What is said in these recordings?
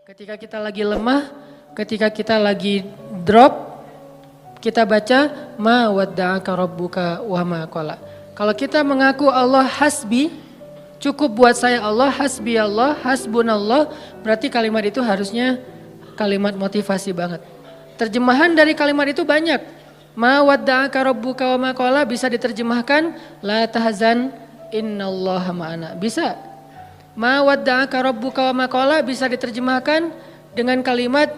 Ketika kita lagi lemah, ketika kita lagi drop, kita baca ma wadda'aka rabbuka wa ma qala. Kalau kita mengaku Allah hasbi, cukup buat saya Allah, hasbi Allah, hasbunallah, berarti kalimat itu harusnya kalimat motivasi banget. Terjemahan dari kalimat itu banyak. Ma wadda'aka rabbuka wa ma qala bisa diterjemahkan la tahzan innallaha ma'ana. Bisa. Ma wadda'aka rabbuka wa ma qala bisa diterjemahkan dengan kalimat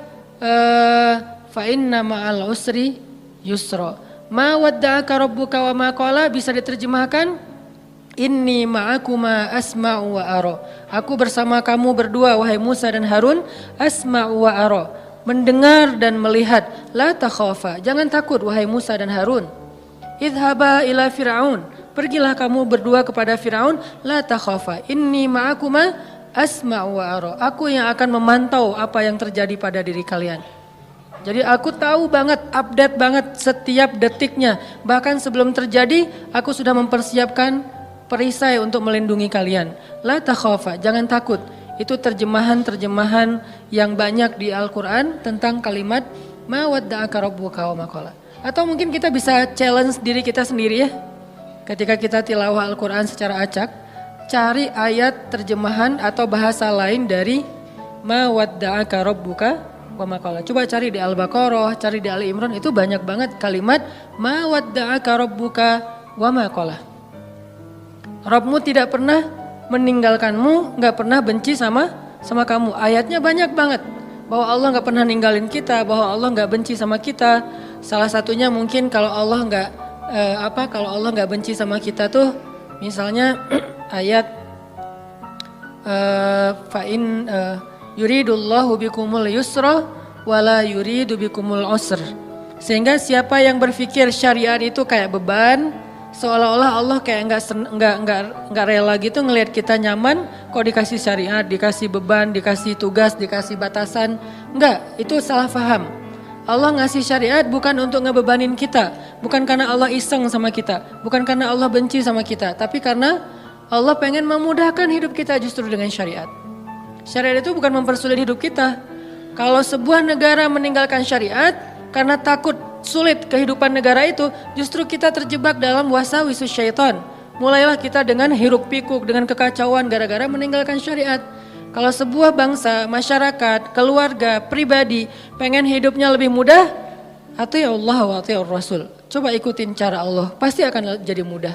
fa inna ma'al usri yusra. Ma wadda'aka rabbuka wa ma qala bisa diterjemahkan inni ma'akuma asma'u wa ara. Aku bersama kamu berdua wahai Musa dan Harun, asma'u wa ara. Mendengar dan melihat. La takhafa, jangan takut wahai Musa dan Harun. Idhaba ila Fir'aun. Pergilah kamu berdua kepada Firaun, la takhafa, inni ma'akuma asma'u wa ara. Aku yang akan memantau apa yang terjadi pada diri kalian. Jadi aku tahu banget, update banget setiap detiknya. Bahkan sebelum terjadi, aku sudah mempersiapkan perisai untuk melindungi kalian. La takhafa, jangan takut. Itu terjemahan-terjemahan yang banyak di Al-Quran tentang kalimat ma wadda'aka rabbuka wa ma qala. Atau mungkin kita bisa challenge diri kita sendiri ya. Ketika kita tilawah Al-Quran secara acak, cari ayat terjemahan atau bahasa lain dari ma wadda'aka rabbuka wa ma qala. Coba cari di Al-Baqarah, cari di Ali Imran, itu banyak banget kalimat ma wadda'aka rabbuka wa ma qala. Rabbmu tidak pernah meninggalkanmu, gak pernah benci sama kamu. Ayatnya banyak banget. Bahwa Allah gak pernah ninggalin kita, bahwa Allah gak benci sama kita. Salah satunya mungkin kalau Allah kalau Allah nggak benci sama kita tuh, misalnya ayat fa'in yuridullahu bikumul yusra wala yuridu bikumul usr. Sehingga siapa yang berpikir syariat itu kayak beban, seolah-olah Allah kayak nggak rela gitu ngelihat kita nyaman, kok dikasih syariat, dikasih beban, dikasih tugas, dikasih batasan. Enggak, itu salah paham. Allah ngasih syariat bukan untuk ngebebanin kita, bukan karena Allah iseng sama kita, bukan karena Allah benci sama kita, tapi karena Allah pengen memudahkan hidup kita justru dengan syariat. Syariat itu bukan mempersulit hidup kita. Kalau sebuah negara meninggalkan syariat karena takut sulit kehidupan negara itu, justru kita terjebak dalam wasawisus syaitan. Mulailah kita dengan hiruk pikuk, dengan kekacauan gara-gara meninggalkan syariat. Kalau sebuah bangsa, masyarakat, keluarga, pribadi pengen hidupnya lebih mudah, ati'u Allah wa ati'ur Rasul. Coba ikutin cara Allah, pasti akan jadi mudah.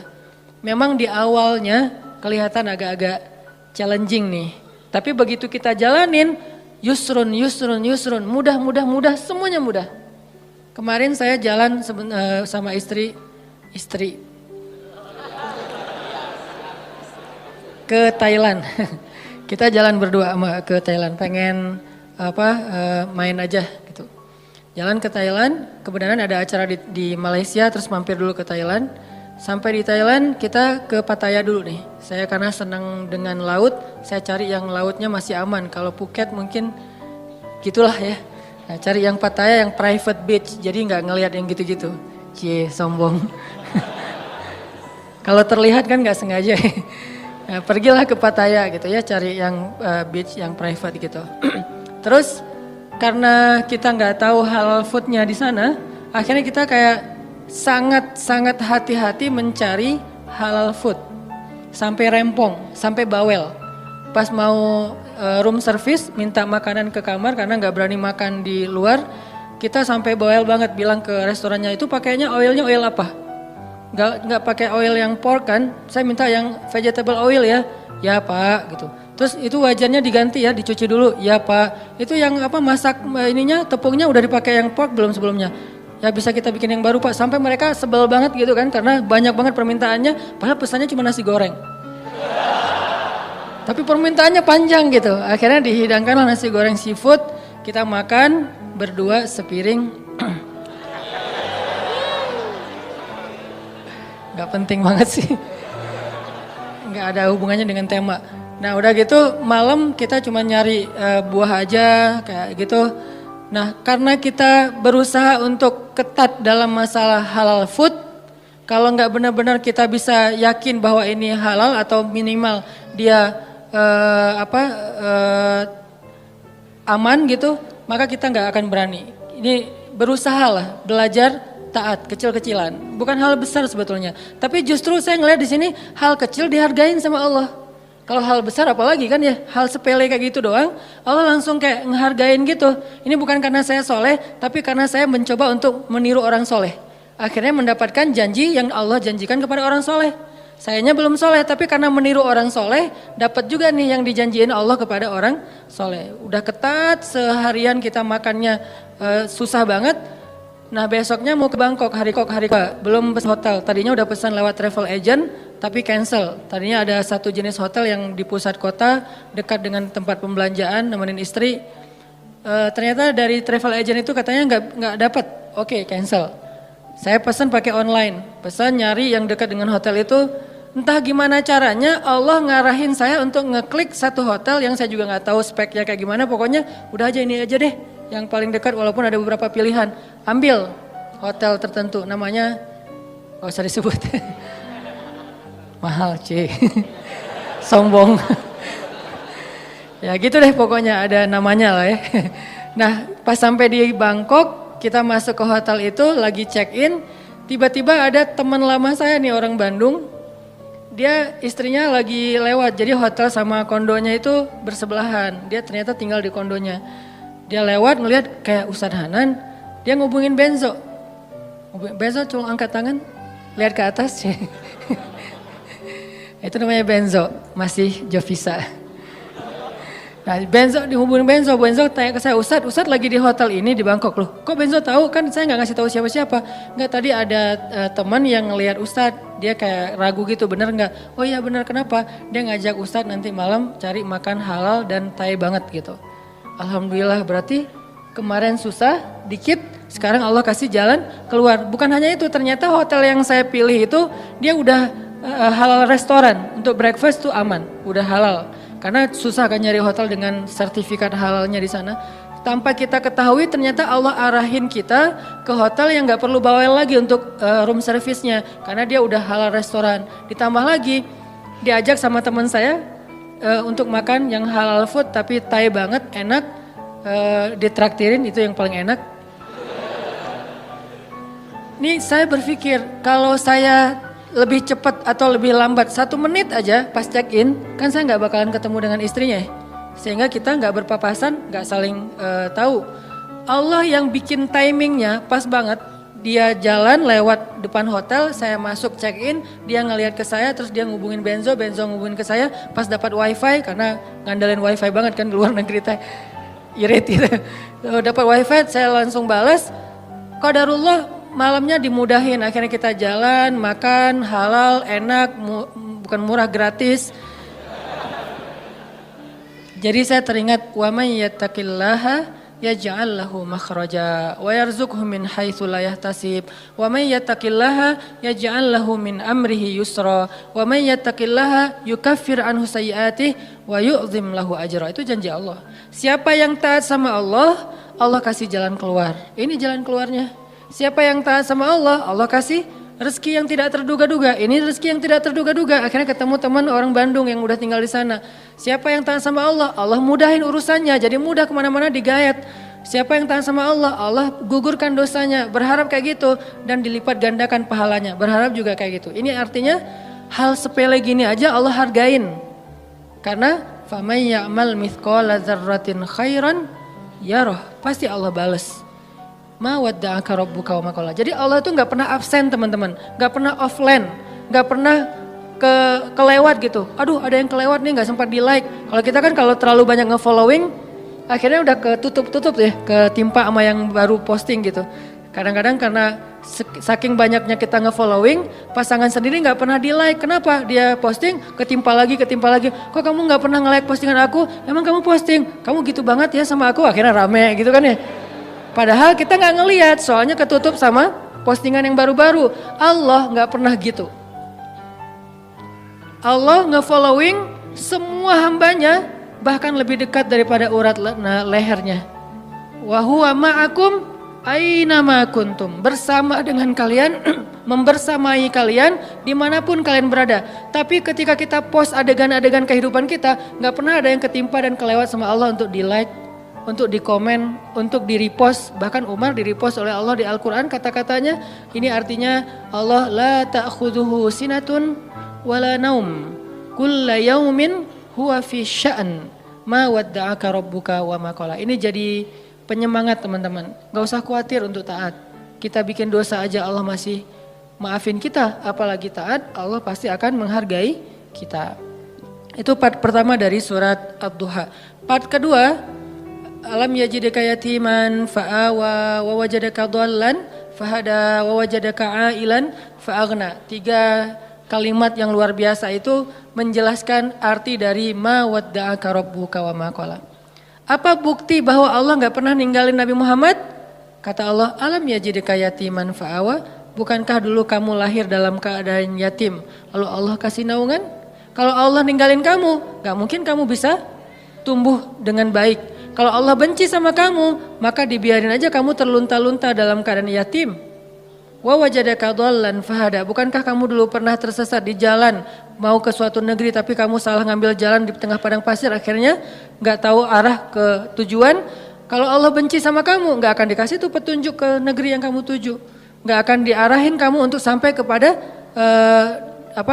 Memang di awalnya kelihatan agak-agak challenging nih. Tapi begitu kita jalanin, yusrun, mudah, semuanya mudah. Kemarin saya jalan sama istri ke Thailand. Kita jalan berdua ke Thailand, pengen main aja gitu. Jalan ke Thailand, kebetulan ada acara di Malaysia, terus mampir dulu ke Thailand. Sampai di Thailand kita ke Pattaya dulu nih. Saya karena senang dengan laut, saya cari yang lautnya masih aman. Kalau Phuket mungkin gitulah ya. Nah, cari yang Pattaya yang private beach, jadi nggak ngelihat yang gitu-gitu. Cie, sombong. Kalau terlihat kan nggak sengaja. Nah, pergilah ke Pattaya gitu ya, cari yang beach yang private gitu. Terus karena kita nggak tahu halal foodnya di sana, akhirnya kita kayak sangat hati-hati mencari halal food. Sampai rempong, sampai bawel. Pas mau room service minta makanan ke kamar karena nggak berani makan di luar, kita sampai bawel banget bilang ke restorannya itu pakainya oilnya oil apa? Nggak pakai oil yang pork kan, saya minta yang vegetable oil ya pak gitu. Terus itu wajannya diganti ya, dicuci dulu, ya pak. Itu yang masak ininya tepungnya udah dipakai yang pork belum sebelumnya? Ya bisa kita bikin yang baru pak. Sampai mereka sebel banget gitu kan, karena banyak banget permintaannya, padahal pesannya cuma nasi goreng. Tapi permintaannya panjang gitu, akhirnya dihidangkanlah nasi goreng seafood, kita makan berdua sepiring. Gak penting banget sih, gak ada hubungannya dengan tema. Nah udah gitu malam kita cuma nyari buah aja kayak gitu. Nah karena kita berusaha untuk ketat dalam masalah halal food, kalau gak benar-benar kita bisa yakin bahwa ini halal atau minimal dia aman gitu, maka kita nggak akan berani. Ini berusahalah belajar taat kecil-kecilan, bukan hal besar sebetulnya. Tapi justru saya ngeliat di sini hal kecil dihargain sama Allah. Kalau hal besar apalagi kan ya, hal sepele kayak gitu doang, Allah langsung kayak ngehargain gitu. Ini bukan karena saya soleh, tapi karena saya mencoba untuk meniru orang soleh. Akhirnya mendapatkan janji yang Allah janjikan kepada orang soleh. Sayanya belum soleh, tapi karena meniru orang soleh, dapat juga nih yang dijanjiin Allah kepada orang soleh. Udah ketat, seharian kita makannya susah banget. Nah besoknya mau ke Bangkok, hari belum pesan hotel. Tadinya udah pesan lewat travel agent, tapi cancel. Tadinya ada satu jenis hotel yang di pusat kota, dekat dengan tempat pembelanjaan, nemenin istri. Ternyata dari travel agent itu katanya nggak dapat. Oke, cancel. Saya pesan pakai online, pesan nyari yang dekat dengan hotel itu. Entah gimana caranya Allah ngarahin saya untuk ngeklik satu hotel yang saya juga nggak tahu speknya kayak gimana. Pokoknya udah aja ini aja deh, yang paling dekat walaupun ada beberapa pilihan. Ambil hotel tertentu, namanya gak usah disebut. Mahal sombong. Ya gitu deh pokoknya ada namanya lah ya. Nah pas sampai di Bangkok kita masuk ke hotel itu lagi check in. Tiba-tiba ada teman lama saya nih orang Bandung. Dia istrinya lagi lewat, jadi hotel sama kondonya itu bersebelahan. Dia ternyata tinggal di kondonya. Dia lewat ngelihat kayak Ustadz Hanan, dia ngubungin Benzo. Benzo cuma angkat tangan, lihat ke atas. Itu namanya Benzo, masih Jovisa. Nah Benzo dihubungin Benzo tanya ke saya, Ustadz lagi di hotel ini di Bangkok loh. Kok Benzo tahu? Kan saya nggak ngasih tahu siapa-siapa. Nggak, tadi ada teman yang ngelihat Ustadz, dia kayak ragu gitu, bener nggak? Oh iya bener, kenapa? Dia ngajak Ustadz nanti malam cari makan halal dan Thai banget gitu. Alhamdulillah, berarti kemarin susah dikit, sekarang Allah kasih jalan keluar. Bukan hanya itu, ternyata hotel yang saya pilih itu dia udah halal restoran, untuk breakfast tuh aman, udah halal. Karena susah kan nyari hotel dengan sertifikat halalnya di sana. Tanpa kita ketahui ternyata Allah arahin kita ke hotel yang gak perlu bawel lagi untuk room service-nya. Karena dia udah halal restoran. Ditambah lagi diajak sama teman saya untuk makan yang halal food tapi Thai banget, enak. Ditraktirin, itu yang paling enak. Nih saya berpikir kalau saya lebih cepat atau lebih lambat 1 menit aja pas check in, kan saya nggak bakalan ketemu dengan istrinya, sehingga kita nggak berpapasan, nggak saling tahu. Allah yang bikin timingnya pas banget. Dia jalan lewat depan hotel, saya masuk check in, dia ngelihat ke saya, terus dia ngubungin Benzo ngubungin ke saya, pas dapat wifi karena ngandalin wifi banget kan di luar negeri teh, irit gitu. Dapat wifi, saya langsung balas, qadarullah. Malamnya dimudahin, akhirnya kita jalan, makan, halal, enak, bukan murah, gratis. Jadi saya teringat, wa may yattaqillaha yaj'al lahu makhraja wa yarzuqhu min haitsu la yahtasib wa may yattaqillaha yaj'al lahu min amrihi yusra wa may yattaqillaha yukaffir anhu sayyi'atihi wa yu'zim lahu ajra. Itu janji Allah. Siapa yang taat sama Allah, Allah kasih jalan keluar. Ini jalan keluarnya. Siapa yang taat sama Allah, Allah kasih rezeki yang tidak terduga-duga. Ini rezeki yang tidak terduga-duga. Akhirnya ketemu teman orang Bandung yang udah tinggal di sana. Siapa yang taat sama Allah, Allah mudahin urusannya. Jadi mudah kemana-mana digayat. Siapa yang taat sama Allah, Allah gugurkan dosanya. Berharap kayak gitu dan dilipat gandakan pahalanya. Berharap juga kayak gitu. Ini artinya hal sepele gini aja Allah hargain. Karena faman ya'mal mithqala dzarratin khairan yarah, pasti Allah bales. Ma wadda'aka rabbuka wa ma qala. Jadi Allah itu nggak pernah absen teman-teman, nggak pernah offline, nggak pernah kelewat gitu. Aduh ada yang kelewat nih nggak sempat di like. Kalau kita kan kalau terlalu banyak nge-following, akhirnya udah ketutup ya, ketimpa sama yang baru posting gitu. Kadang-kadang karena saking banyaknya kita nge-following, pasangan sendiri nggak pernah di like. Kenapa? Dia posting ketimpa lagi. Kok kamu nggak pernah nge-like postingan aku? Emang kamu posting? Kamu gitu banget ya sama aku? Akhirnya rame gitu kan ya. Padahal kita nggak ngelihat, soalnya ketutup sama postingan yang baru-baru. Allah nggak pernah gitu. Allah nge-following semua hambanya, bahkan lebih dekat daripada urat lehernya. Wa huwa ma'akum aina ma kuntum, bersama dengan kalian, membersamai kalian dimanapun kalian berada. Tapi ketika kita post adegan-adegan kehidupan kita, nggak pernah ada yang ketimpa dan kelewat sama Allah untuk di like, untuk dikomen, untuk di-repost. Bahkan Umar di-repost oleh Allah di Al-Quran kata-katanya. Ini artinya Allah la ta'khudhuhu sinatun wala naum. Kulla yaumin huwa fi sya'an. Ma wadda'aka rabbuka wa ma qala. Ini jadi penyemangat teman-teman. Gak usah khawatir untuk taat. Kita bikin dosa aja Allah masih maafin kita. Apalagi taat, Allah pasti akan menghargai kita. Itu part pertama dari surat Ad-Duha. Part kedua, alam yajidaka yatiman fa'awa wa wajadaka dhallan fahada wa wajadaka ailan fa'aghna. 3 kalimat yang luar biasa itu menjelaskan arti dari ma wadda'aka rabbuka wa ma qala. Apa bukti bahwa Allah enggak pernah ninggalin Nabi Muhammad? Kata Allah, alam yajidaka yatiman fa'awa. Bukankah dulu kamu lahir dalam keadaan yatim, lalu Allah kasih naungan? Kalau Allah ninggalin kamu, gak mungkin kamu bisa tumbuh dengan baik. Kalau Allah benci sama kamu, maka dibiarin aja kamu terlunta-lunta dalam keadaan yatim. Wa wajadaka dhallan fahada. Bukankah kamu dulu pernah tersesat di jalan, mau ke suatu negeri tapi kamu salah ngambil jalan di tengah padang pasir, akhirnya gak tahu arah ke tujuan. Kalau Allah benci sama kamu, gak akan dikasih tuh petunjuk ke negeri yang kamu tuju. Gak akan diarahin kamu untuk sampai kepada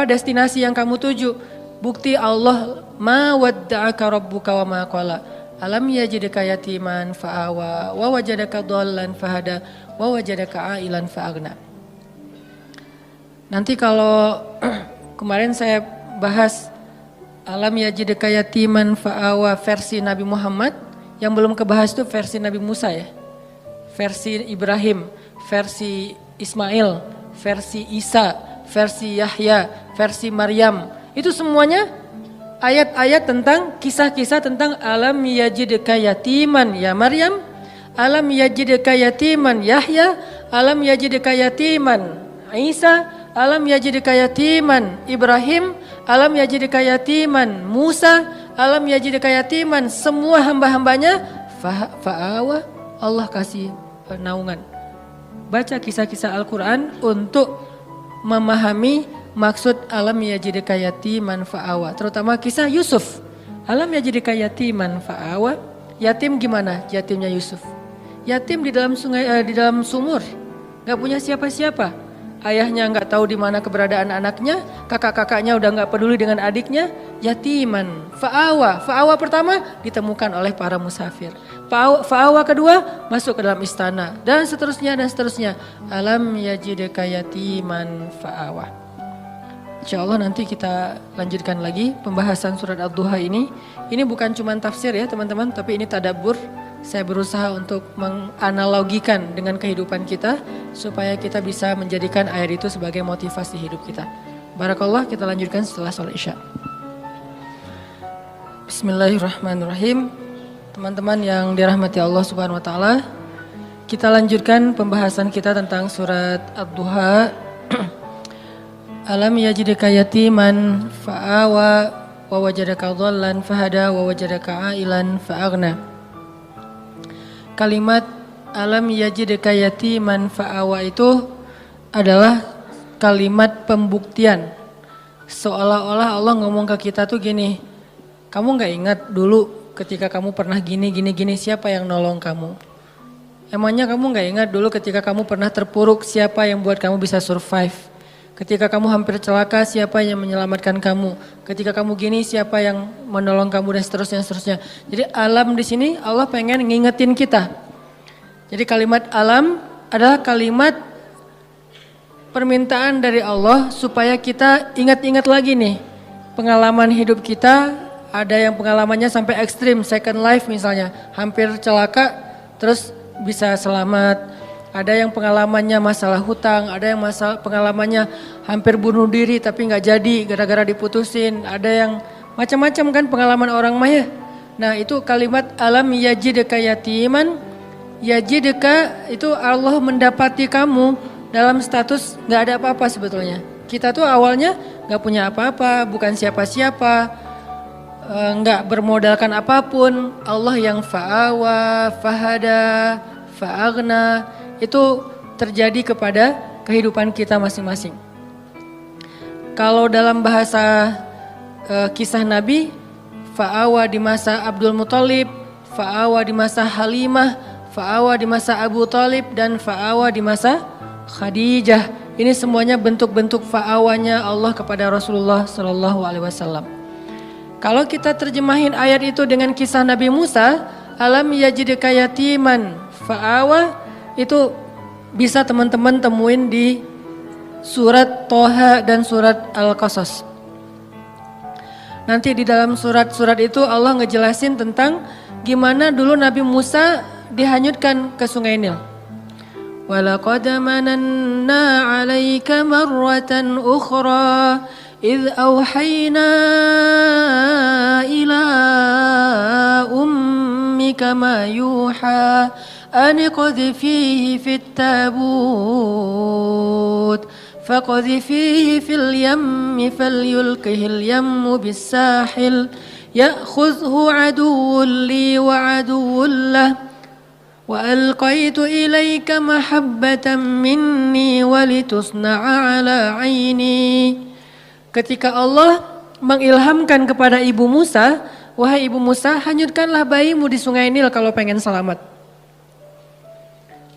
destinasi yang kamu tuju. Bukti Allah ma wadda'aka rabbuka wa ma qala. Alam yajidka yatiman fa'awa wa wajadaka dhallan fahada wa wajadaka ailan fa'aghna. Nanti kalau kemarin saya bahas alam yajidka yatiman fa'awa versi Nabi Muhammad, yang belum kebahas itu versi Nabi Musa ya. Versi Ibrahim, versi Ismail, versi Isa, versi Yahya, versi Maryam. Itu semuanya ayat-ayat tentang kisah-kisah tentang alam yajidka yatiman ya Maryam, alam yajidka yatiman Yahya, alam yajidka yatiman Isa, alam yajidka yatiman Ibrahim, alam yajidka yatiman Musa, alam yajidka yatiman semua hamba-hambanya fa'awa, Allah kasih naungan. Baca kisah-kisah Al-Quran untuk memahami maksud alam yajidka yatiman fa'awa. Terutama kisah Yusuf. Alam yajidka yatiman fa'awa. Yatim gimana yatimnya Yusuf? Yatim di dalam sungai, di dalam sumur. Gak punya siapa-siapa. Ayahnya gak tahu di mana keberadaan anaknya. Kakak-kakaknya udah gak peduli dengan adiknya. Yatiman fa'awa. Fa'awa pertama ditemukan oleh para musafir. Fa'awa kedua masuk ke dalam istana. Dan seterusnya dan seterusnya. Alam yajidka yatiman fa'awa. Insyaallah nanti kita lanjutkan lagi pembahasan surat Ad-Duha ini. Ini bukan cuma tafsir ya teman-teman, tapi ini tadabbur. Saya berusaha untuk menganalogikan dengan kehidupan kita supaya kita bisa menjadikan ayat itu sebagai motivasi hidup kita. Barakallah, kita lanjutkan setelah sholat Isya. Bismillahirrahmanirrahim. Teman-teman yang dirahmati Allah Subhanahu wa taala, kita lanjutkan pembahasan kita tentang surat Ad-Duha. Alam yajidka yatiman fa'awa wa wajadaka dhallan fahada wa wajadaka ailan fa'aghna. Kalimat alam yajidka yatiman fa'awa itu adalah kalimat pembuktian. Seolah-olah Allah ngomong ke kita tuh gini, kamu gak ingat dulu ketika kamu pernah gini, siapa yang nolong kamu? Emangnya kamu gak ingat dulu ketika kamu pernah terpuruk, siapa yang buat kamu bisa survive? Ketika kamu hampir celaka, siapa yang menyelamatkan kamu? Ketika kamu gini, siapa yang menolong kamu dan seterusnya. Jadi alam di sini Allah pengen ngingetin kita. Jadi kalimat alam adalah kalimat permintaan dari Allah supaya kita ingat-ingat lagi nih pengalaman hidup kita. Ada yang pengalamannya sampai ekstrim, second life misalnya, hampir celaka, terus bisa selamat. Ada yang pengalamannya masalah hutang, ada yang pengalamannya hampir bunuh diri tapi nggak jadi gara-gara diputusin. Ada yang macam-macam kan pengalaman orang maya. Nah itu kalimat alam yajidka yatiman. Yajidka itu Allah mendapati kamu dalam status nggak ada apa-apa sebetulnya. Kita tuh awalnya nggak punya apa-apa, bukan siapa-siapa, nggak bermodalkan apapun. Allah yang fa'awa, fahada, fa'aghna. Itu terjadi kepada kehidupan kita masing-masing. Kalau dalam bahasa kisah Nabi, fa'awa di masa Abdul Muthalib, fa'awa di masa Halimah, fa'awa di masa Abu Talib, dan fa'awa di masa Khadijah. Ini semuanya bentuk-bentuk fa'awanya Allah kepada Rasulullah Sallallahu Alaihi Wasallam. Kalau kita terjemahin ayat itu dengan kisah Nabi Musa, alam yajidka yatiman fa'awa, itu bisa teman-teman temuin di surat Toha dan surat Al-Qasas. Nanti di dalam surat-surat itu Allah ngejelasin tentang gimana dulu Nabi Musa dihanyutkan ke Sungai Nil. Walaqad mananna 'alaika marratan ukhra idh awhayna ila ummika ma yuha an qadhifihi fit tabut فقذفيه في اليم فليلقه اليم بالساحل يأخذه عدو لي وعدو له وألقيت إليك محبة مني ولتصنع على عيني. Ketika Allah mengilhamkan kepada ibu Musa, wahai ibu Musa, hanyutkanlah bayimu di Sungai Nil kalau pengen selamat.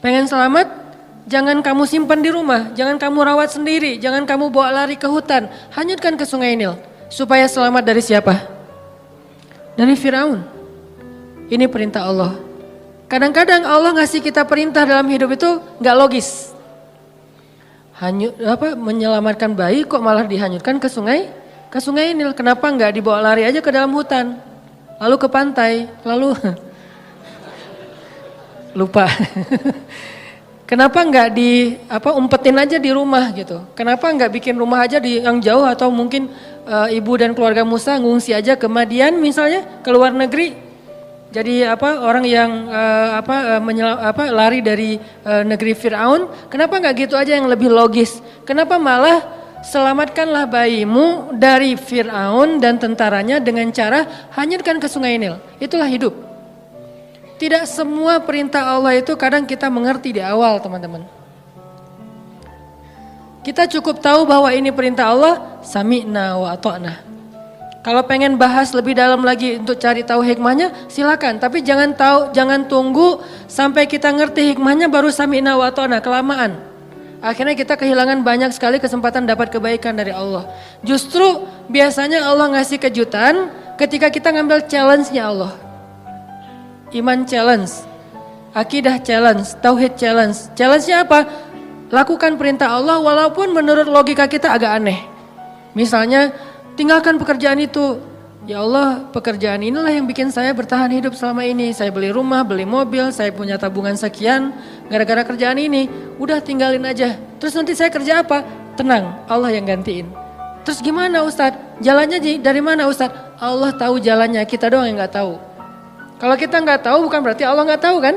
Pengen selamat? Jangan kamu simpan di rumah, jangan kamu rawat sendiri, jangan kamu bawa lari ke hutan. Hanyutkan ke Sungai Nil. Supaya selamat dari siapa? Dari Firaun. Ini perintah Allah. Kadang-kadang Allah ngasih kita perintah dalam hidup itu gak logis. Menyelamatkan bayi kok malah dihanyutkan ke Sungai Nil. Kenapa gak dibawa lari aja ke dalam hutan? Lalu ke pantai, lalu lupa. Kenapa nggak umpetin aja di rumah gitu? Kenapa nggak bikin rumah aja di yang jauh, atau mungkin ibu dan keluarga Musa ngungsi aja ke Madian misalnya, ke luar negeri. Jadi orang yang lari dari negeri Firaun, kenapa nggak gitu aja yang lebih logis? Kenapa malah selamatkanlah bayimu dari Firaun dan tentaranya dengan cara hanyutkan ke Sungai Nil. Itulah hidup. Tidak semua perintah Allah itu kadang kita mengerti di awal, teman-teman. Kita cukup tahu bahwa ini perintah Allah, sami'na wa ata'na. Kalau pengen bahas lebih dalam lagi untuk cari tahu hikmahnya, silakan. Tapi jangan tunggu sampai kita ngerti hikmahnya baru sami'na wa ata'na, kelamaan. Akhirnya kita kehilangan banyak sekali kesempatan dapat kebaikan dari Allah. Justru biasanya Allah ngasih kejutan ketika kita ngambil challenge-nya Allah. Iman challenge, akidah challenge, tauhid challenge. Challenge-nya apa? Lakukan perintah Allah walaupun menurut logika kita agak aneh. Misalnya, tinggalkan pekerjaan itu. Ya Allah, pekerjaan inilah yang bikin saya bertahan hidup selama ini. Saya beli rumah, beli mobil, saya punya tabungan sekian gara-gara kerjaan ini. Udah tinggalin aja. Terus nanti saya kerja apa? Tenang, Allah yang gantiin. Terus gimana Ustadz? Jalannya dari mana Ustadz? Allah tahu jalannya, kita doang yang gak tahu. Kalau kita nggak tahu bukan berarti Allah nggak tahu kan?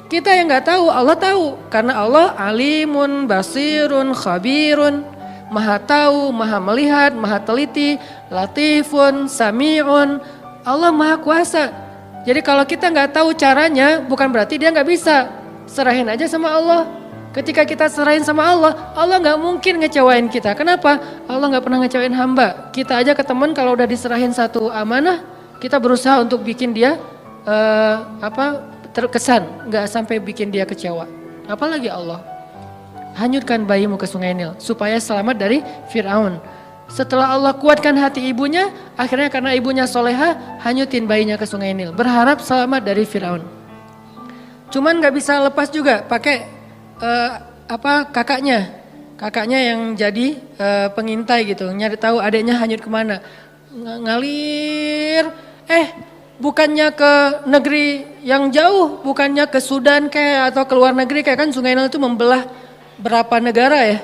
Kita yang nggak tahu, Allah tahu. Karena Allah alimun, basirun, khabirun, maha tahu, maha melihat, maha teliti, latifun, sami'un. Allah maha kuasa. Jadi kalau kita nggak tahu caranya bukan berarti dia nggak bisa. Serahin aja sama Allah. Ketika kita serahin sama Allah, Allah nggak mungkin ngecewain kita. Kenapa? Allah nggak pernah ngecewain hamba. Kita aja ke teman kalau udah diserahin satu amanah, kita berusaha untuk bikin dia terkesan, nggak sampai bikin dia kecewa. Apalagi Allah. Hanyutkan bayimu ke Sungai Nil supaya selamat dari Firaun. Setelah Allah kuatkan hati ibunya, akhirnya karena ibunya soleha, hanyutin bayinya ke Sungai Nil, berharap selamat dari Firaun. Cuman nggak bisa lepas juga, pakai kakaknya yang jadi pengintai gitu, nyari tahu adiknya hanyut kemana. Ngalir, bukannya ke negeri yang jauh, bukannya ke Sudan kayak atau ke luar negeri kayak, kan Sungai Nil itu membelah berapa negara ya.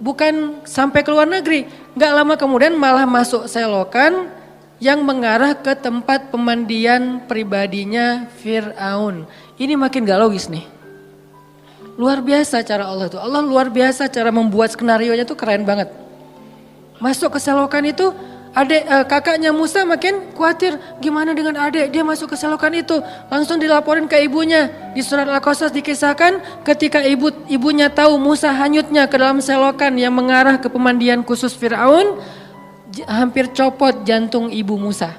Bukan sampai ke luar negeri, gak lama kemudian malah masuk selokan yang mengarah ke tempat pemandian pribadinya Fir'aun. Ini makin gak logis nih. Luar biasa cara Allah tuh, Allah luar biasa cara membuat skenario-nya tuh keren banget. Masuk ke selokan itu, kakaknya Musa makin khawatir, gimana dengan adik, dia masuk ke selokan itu. Langsung dilaporin ke ibunya. Di surat Al-Qasas dikisahkan ketika ibunya tahu Musa hanyutnya ke dalam selokan yang mengarah ke pemandian khusus Fir'aun, hampir copot jantung ibu Musa.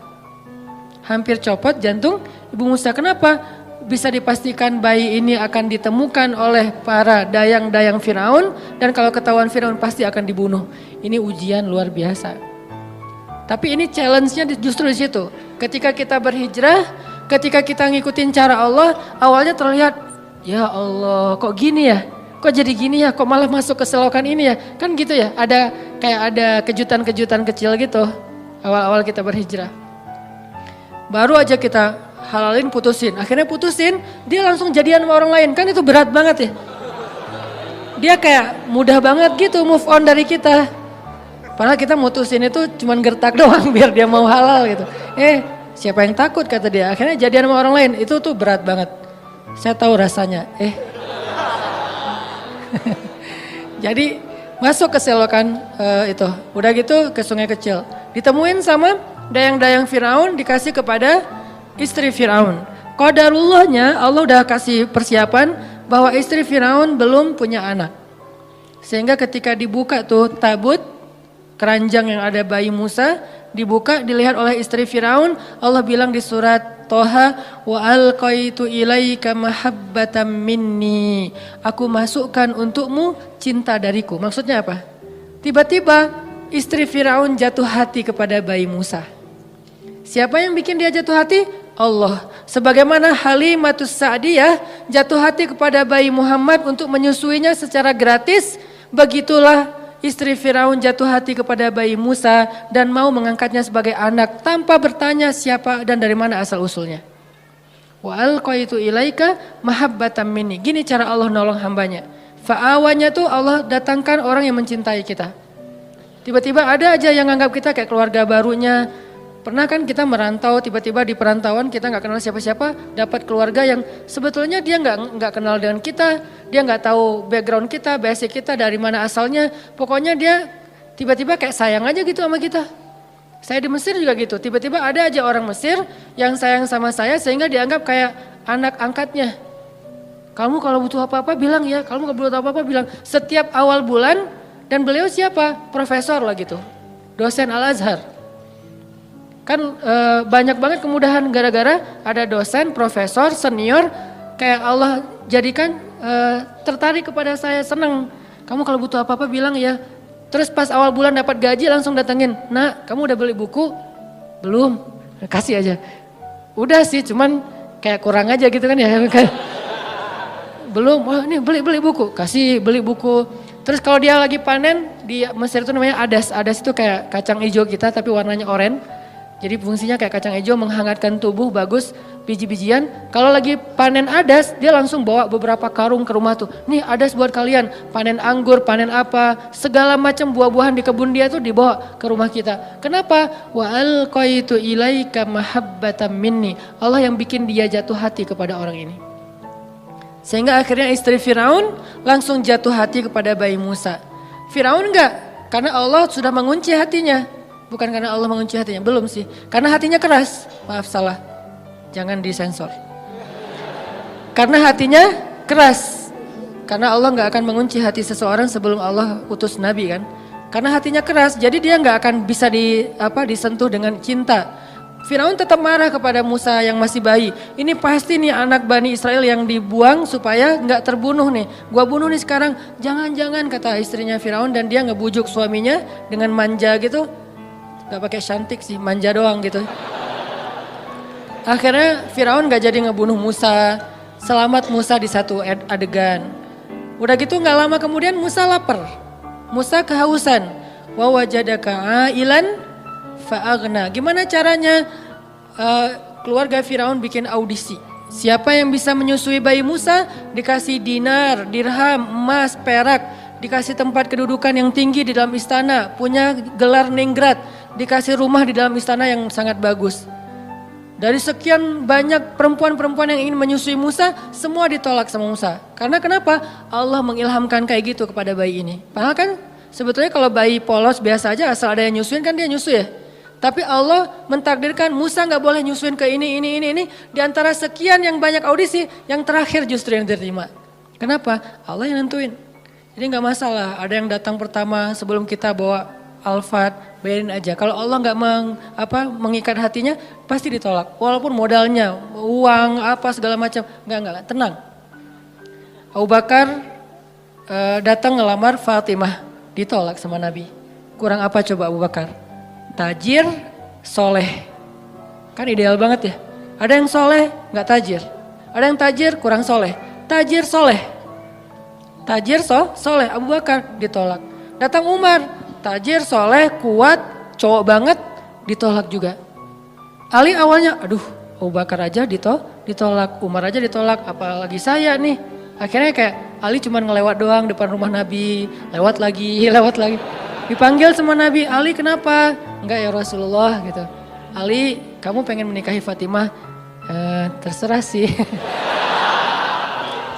Hampir copot jantung Ibu Musa. Kenapa bisa dipastikan bayi ini akan ditemukan oleh para dayang-dayang Firaun dan kalau ketahuan Firaun pasti akan dibunuh. Ini ujian luar biasa. Tapi ini challenge-nya justru di situ. Ketika kita berhijrah, ketika kita ngikutin cara Allah, awalnya terlihat, ya Allah kok gini ya? Kok jadi gini ya? Kok malah masuk ke selokan ini ya? Kan gitu ya, ada kejutan-kejutan kecil gitu awal-awal kita berhijrah. Baru aja kita halalin putusin, akhirnya putusin, dia langsung jadian sama orang lain. Kan itu berat banget ya. Dia kayak mudah banget gitu move on dari kita. Padahal kita mutusin itu cuman gertak doang biar dia mau halal gitu. Siapa yang takut kata dia, akhirnya jadian sama orang lain, itu tuh berat banget. Saya tahu rasanya, Jadi masuk ke selokan itu, udah gitu ke sungai kecil. Ditemuin sama dayang-dayang Firaun, dikasih kepada istri Firaun. Qadarullahnya Allah udah kasih persiapan bahwa istri Firaun belum punya anak. Sehingga ketika dibuka tuh tabut, keranjang yang ada bayi Musa, dibuka dilihat oleh istri Firaun. Allah bilang di surat Toha, wa alqaitu ilaika mahabbatan minni. Aku masukkan untukmu cinta dariku. Maksudnya apa? Tiba-tiba istri Firaun jatuh hati kepada bayi Musa. Siapa yang bikin dia jatuh hati? Allah. Sebagaimana Halimatus Sa'diyah jatuh hati kepada bayi Muhammad untuk menyusuinya secara gratis, begitulah istri Firaun jatuh hati kepada bayi Musa dan mau mengangkatnya sebagai anak tanpa bertanya siapa dan dari mana asal usulnya. Wa alqaitu ilaika mahabbatan minni. Gini cara Allah nolong hambanya. Fa'awanya tuh Allah datangkan orang yang mencintai kita. Tiba-tiba ada aja yang anggap kita kayak keluarga barunya. Pernah kan kita merantau, tiba-tiba di perantauan kita nggak kenal siapa-siapa, dapat keluarga yang sebetulnya dia nggak kenal dengan kita, dia nggak tahu background kita, basic kita dari mana asalnya, pokoknya dia tiba-tiba kayak sayang aja gitu sama kita. Saya di Mesir juga gitu, tiba-tiba ada aja orang Mesir yang sayang sama saya sehingga dianggap kayak anak angkatnya. Kamu kalau butuh apa-apa bilang ya, kamu kalau butuh apa-apa bilang. Setiap awal bulan, dan beliau siapa? Profesor lah gitu, dosen Al-Azhar. Kan banyak banget kemudahan gara-gara ada dosen, profesor, senior, kayak Allah jadikan tertarik kepada saya, senang. Kamu kalau butuh apa-apa bilang ya. Terus pas awal bulan dapat gaji langsung datengin, nak kamu udah beli buku? Belum, kasih aja. Udah sih cuman kayak kurang aja gitu kan ya. Belum, wah ini beli buku, kasih beli buku. Terus kalau dia lagi panen, di Mesir itu namanya adas. Adas itu kayak kacang hijau kita tapi warnanya oranye. Jadi fungsinya kayak kacang hijau menghangatkan tubuh, bagus, biji-bijian. Kalau lagi panen adas, dia langsung bawa beberapa karung ke rumah tuh. Nih adas buat kalian, panen anggur, panen apa, segala macam buah-buahan di kebun dia tuh dibawa ke rumah kita. Kenapa? Wa alqaitu ilaika mahabbatan minni. Allah yang bikin dia jatuh hati kepada orang ini. Sehingga akhirnya istri Firaun langsung jatuh hati kepada bayi Musa. Firaun enggak, karena Allah sudah mengunci hatinya. Bukan karena Allah mengunci hatinya, belum sih. Karena hatinya keras, maaf salah, jangan disensor. Karena hatinya keras. Karena Allah gak akan mengunci hati seseorang sebelum Allah utus Nabi kan. Karena hatinya keras, jadi dia gak akan bisa disentuh dengan cinta. Firaun tetap marah kepada Musa yang masih bayi. Ini pasti nih anak Bani Israel yang dibuang supaya gak terbunuh nih. Gua bunuh nih sekarang, jangan-jangan kata istrinya Firaun dan dia ngebujuk suaminya dengan manja gitu. Gak pakai cantik sih, manja doang gitu. Akhirnya Firaun gak jadi ngebunuh Musa. Selamat Musa di satu adegan. Udah gitu gak lama kemudian Musa lapar. Musa kehausan. Wa wajadaka ailan fa'agna. Gimana caranya keluarga Firaun bikin audisi. Siapa yang bisa menyusui bayi Musa dikasih dinar, dirham, emas, perak. Dikasih tempat kedudukan yang tinggi di dalam istana. Punya gelar ningrat. Dikasih rumah di dalam istana yang sangat bagus. Dari sekian banyak perempuan-perempuan yang ingin menyusui Musa, semua ditolak sama Musa. Karena kenapa? Allah mengilhamkan kayak gitu kepada bayi ini. Padahal kan sebetulnya kalau bayi polos biasa aja asal ada yang nyusuin kan dia nyusu ya. Tapi Allah mentakdirkan Musa gak boleh nyusuin ke ini. Di antara sekian yang banyak audisi, yang terakhir justru yang diterima. Kenapa? Allah yang nentuin. Jadi gak masalah, ada yang datang pertama sebelum kita bawa Alphard, bayarin aja. Kalau Allah nggak mengikat hatinya, pasti ditolak. Walaupun modalnya, uang, apa segala macam, nggak, tenang. Abu Bakar datang ngelamar Fatimah, ditolak sama Nabi. Kurang apa coba Abu Bakar? Tajir, soleh. Kan ideal banget ya. Ada yang soleh, nggak tajir. Ada yang tajir, kurang soleh. Tajir, soleh. Tajir, soleh. Abu Bakar ditolak. Datang Umar, tajir, soleh, kuat, cowok banget, ditolak juga. Ali awalnya, aduh Abu Bakar aja ditolak, Umar aja ditolak, apalagi saya nih. Akhirnya kayak Ali cuma ngelewat doang depan rumah Nabi, lewat lagi. Dipanggil sama Nabi, Ali kenapa? Enggak ya Rasulullah gitu. Ali, kamu pengen menikahi Fatimah? Terserah sih.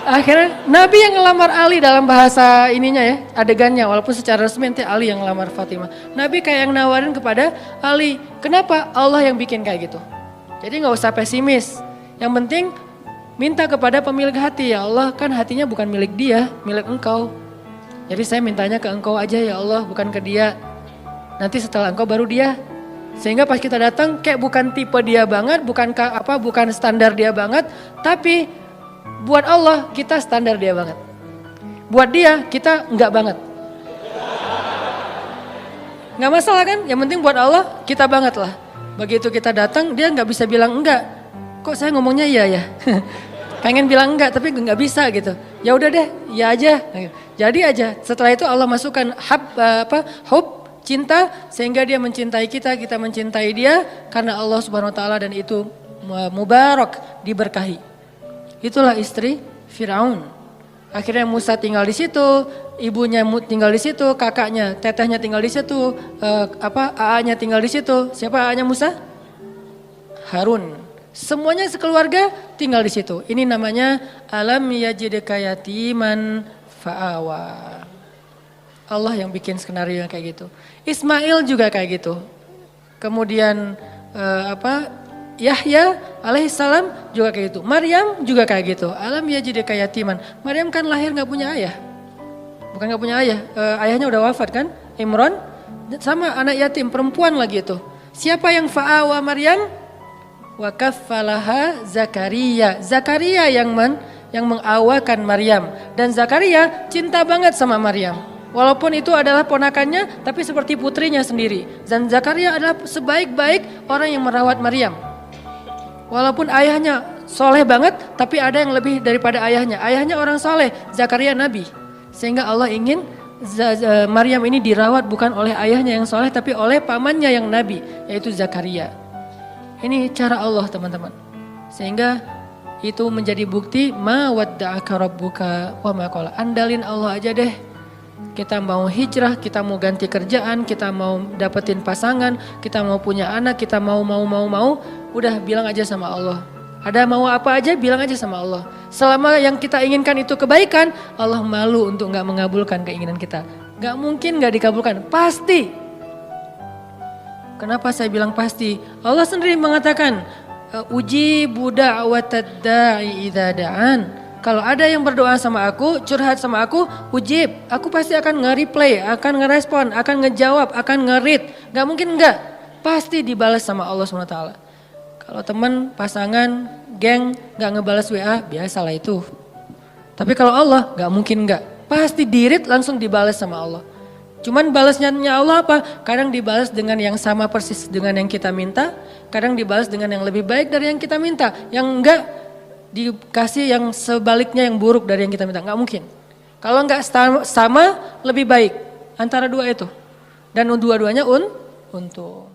Akhirnya Nabi yang ngelamar Ali dalam bahasa ininya ya, adegannya, walaupun secara resmi nanti Ali yang ngelamar Fatimah. Nabi kayak yang nawarin kepada Ali, kenapa? Allah yang bikin kayak gitu. Jadi gak usah pesimis, yang penting minta kepada pemilik hati, ya Allah kan hatinya bukan milik dia, milik engkau. Jadi saya mintanya ke engkau aja ya Allah, bukan ke dia. Nanti setelah engkau baru dia. Sehingga pas kita datang kayak bukan tipe dia banget, bukan standar dia banget, tapi buat Allah kita standar dia banget. Buat dia kita enggak banget. Enggak masalah kan? Yang penting buat Allah kita banget lah. Begitu kita datang dia enggak bisa bilang enggak. Kok saya ngomongnya iya ya? Pengen bilang enggak tapi enggak bisa gitu. Ya udah deh, ya aja. Jadi aja. Setelah itu Allah masukkan hub cinta sehingga dia mencintai kita mencintai dia karena Allah Subhanahu wa taala dan itu mubarak, diberkahi. Itulah istri Firaun. Akhirnya Musa tinggal di situ, ibunya tinggal di situ, kakaknya, tetehnya tinggal di situ, AA-nya tinggal di situ. Siapa AA-nya Musa? Harun. Semuanya sekeluarga tinggal di situ. Ini namanya alam yajidka yatiman fa'awa. Allah yang bikin skenario yang kayak gitu. Ismail juga kayak gitu. Kemudian Yahya alaihissalam juga kayak gitu. Maryam juga kayak gitu. Alam yajidka yatiman. Maryam kan lahir gak punya ayah. Bukan gak punya ayah. Ayahnya udah wafat kan. Imran sama anak yatim perempuan lagi itu. Siapa yang fa'awa Maryam? Wa kaffalaha Zakaria. Zakaria yang mengawakan Maryam. Dan Zakaria cinta banget sama Maryam. Walaupun itu adalah ponakannya tapi seperti putrinya sendiri. Dan Zakaria adalah sebaik-baik orang yang merawat Maryam. Walaupun ayahnya soleh banget, tapi ada yang lebih daripada ayahnya. Ayahnya orang soleh, Zakaria nabi. Sehingga Allah ingin Maryam ini dirawat bukan oleh ayahnya yang soleh, tapi oleh pamannya yang nabi, yaitu Zakaria. Ini cara Allah teman-teman. Sehingga itu menjadi bukti ma wadda'aka rabbuka wa ma qala. Andalin Allah aja deh. Kita mau hijrah, kita mau ganti kerjaan, kita mau dapetin pasangan, kita mau punya anak, kita mau, udah bilang aja sama Allah. Ada mau apa aja bilang aja sama Allah. Selama yang kita inginkan itu kebaikan, Allah malu untuk gak mengabulkan keinginan kita. Gak mungkin gak dikabulkan, pasti. Kenapa saya bilang pasti? Allah sendiri mengatakan, ujibu da'watad da'i idza da'an. Kalau ada yang berdoa sama aku, curhat sama aku, ujib. Aku pasti akan nge-replay, akan ngerespon, akan ngejawab, akan nge-read. Gak mungkin enggak. Pasti dibalas sama Allah SWT. Kalau teman, pasangan, geng gak ngebalas WA, biasalah itu. Tapi kalau Allah gak mungkin enggak. Pasti di-read langsung dibalas sama Allah. Cuman balasnya Allah apa? Kadang dibalas dengan yang sama persis dengan yang kita minta. Kadang dibalas dengan yang lebih baik dari yang kita minta. Yang enggak dikasih yang sebaliknya yang buruk dari yang kita minta. Nggak mungkin. Kalau nggak sama lebih baik antara dua itu. Dan dua-duanya untung.